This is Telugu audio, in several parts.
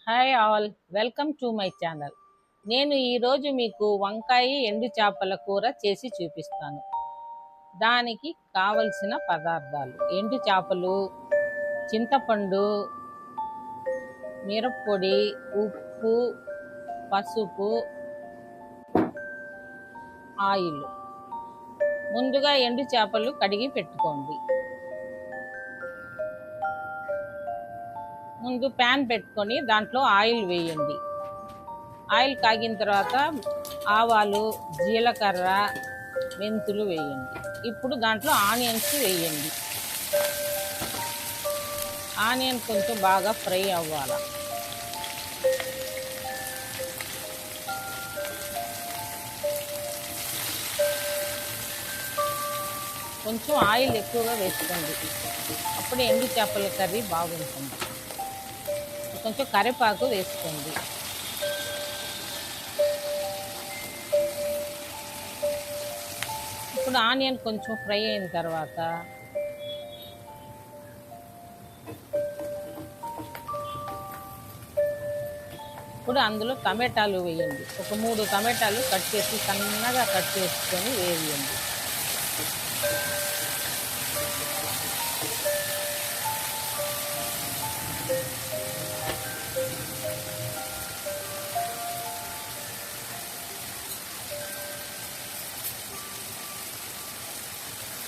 Hi all, welcome to my channel. నేను ఈరోజు మీకు వంకాయ ఎండు చేపల కూర చేసి చూపిస్తాను. దానికి కావలసిన పదార్థాలు: ఎండు చేపలు, చింతపండు, మిరప్పొడి, ఉప్పు, పసుపు, ఆయిల్. ముందుగా ఎండు చేపలు కడిగి పెట్టుకోండి. ముందు ప్యాన్ పెట్టుకొని దాంట్లో ఆయిల్ వేయండి. ఆయిల్ కాగిన తర్వాత ఆవాలు, జీలకర్ర, మెంతులు వేయండి. ఇప్పుడు దాంట్లో ఆనియన్స్ వేయండి. ఆనియన్ కొంచెం బాగా ఫ్రై అవ్వాలి. కొంచెం ఆయిల్ ఎక్కువగా వేసుకోండి, అప్పుడు ఎండు చేపల కర్రీ బాగుంటుంది. కొంచెం కరివేపాకు వేసుకోండి. ఇప్పుడు ఆనియన్ కొంచెం ఫ్రై అయిన తర్వాత ఇప్పుడు అందులో టమాటాలు వేయండి. ఒక 3 టమాటాలు కట్ చేసి సన్నగా కట్ చేసుకొని వేయండి.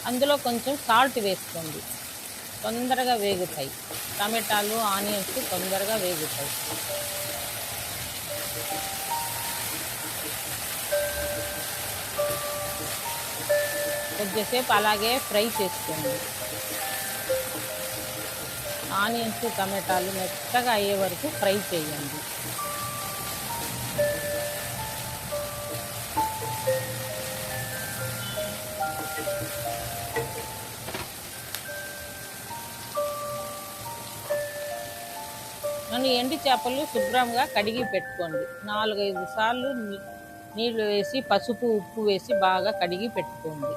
అందులో కొంచెం సాల్ట్ వేసుకోండి, తొందరగా వేగుతాయి. టమాటాలు, ఆనియన్స్ తొందరగా వేగుతాయి. కొద్దిసేపు అలాగే ఫ్రై చేసుకోండి. ఆనియన్స్, టమాటాలు మెత్తగా అయ్యే వరకు ఫ్రై చేయండి. నన్ను ఎండు చేపలు శుభ్రంగా కడిగి పెట్టుకోండి. 4-5 సార్లు నీళ్లు వేసి పసుపు, ఉప్పు వేసి బాగా కడిగి పెట్టుకోండి.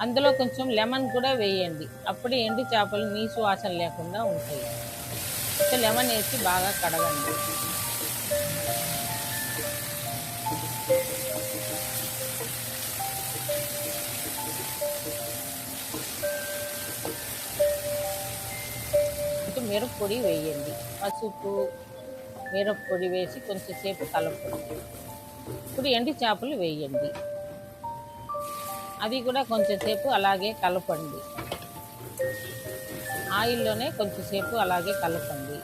అందులో కొంచెం లెమన్ కూడా వేయండి, అప్పుడే ఎండు చేపలు నీసు వాసన లేకుండా ఉంటాయి. లెమన్ వేసి బాగా కడగండి. మిరప్పొడి వేయండి. పసుపు, మిరప్పొడి వేసి కొంచెంసేపు కలపండి. ఇప్పుడు ఎండు చేపలు వేయండి, అది కూడా కొంచెంసేపు అలాగే కలపండి. ఆయిల్లోనే కొంచెంసేపు అలాగే కలపండి.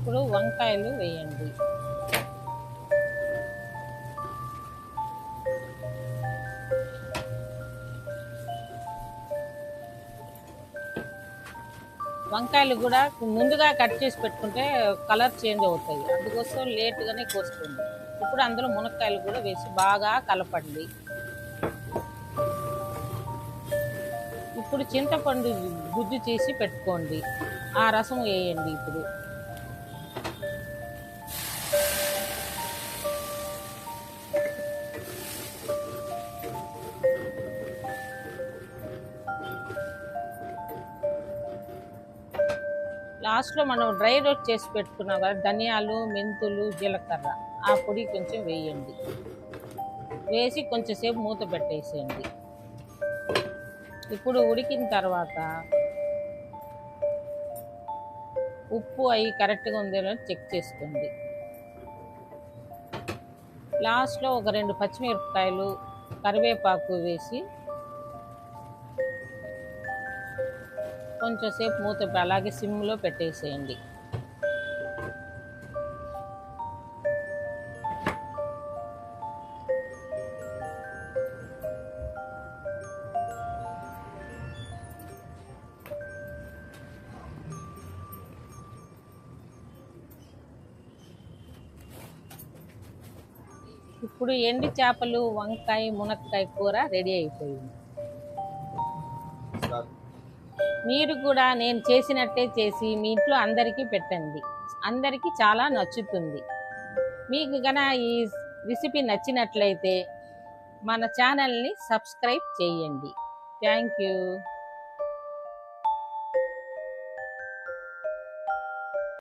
ఇప్పుడు వంకాయలు వేయండి. వంకాయలు కూడా ముందుగా కట్ చేసి పెట్టుకుంటే కలర్ చేంజ్ అవుతాయి, అందుకోసం లేట్గానే కోసుకోండి. ఇప్పుడు అందులో మునక్కాయలు కూడా వేసి బాగా కలపండి. ఇప్పుడు చింతపండు గుజ్జు చేసి పెట్టుకోండి, ఆ రసం వేయండి. ఇప్పుడు లాస్ట్లో మనం డ్రై రోస్ట్ చేసి పెట్టుకున్నాం కదా, ధనియాలు, మెంతులు, జీలకర్ర, ఆ పొడి కొంచెం వేయండి. వేసి కొంచెంసేపు మూత పెట్టేసేయండి. ఇప్పుడు ఉడికిన తర్వాత ఉప్పు అవి కరెక్ట్గా ఉందేమో చెక్ చేసుకోండి. లాస్ట్లో ఒక 2 పచ్చిమిరపకాయలు, కరివేపాకు వేసి కొంచెంసేపు మూత అలాగే సిమ్లో పెట్టేసేయండి. ఇప్పుడు ఎండు చేపలు, వంకాయ, మునక్కాయ కూర రెడీ అయిపోయింది. మీరు కూడా నేను చేసినట్టే చేసి మీ ఇంట్లో అందరికీ పెట్టండి. అందరికీ చాలా నచ్చుతుంది. మీకు గన ఈ రెసిపీ నచ్చినట్లయితే మన ఛానల్ని సబ్స్క్రైబ్ చేయండి. Thank you.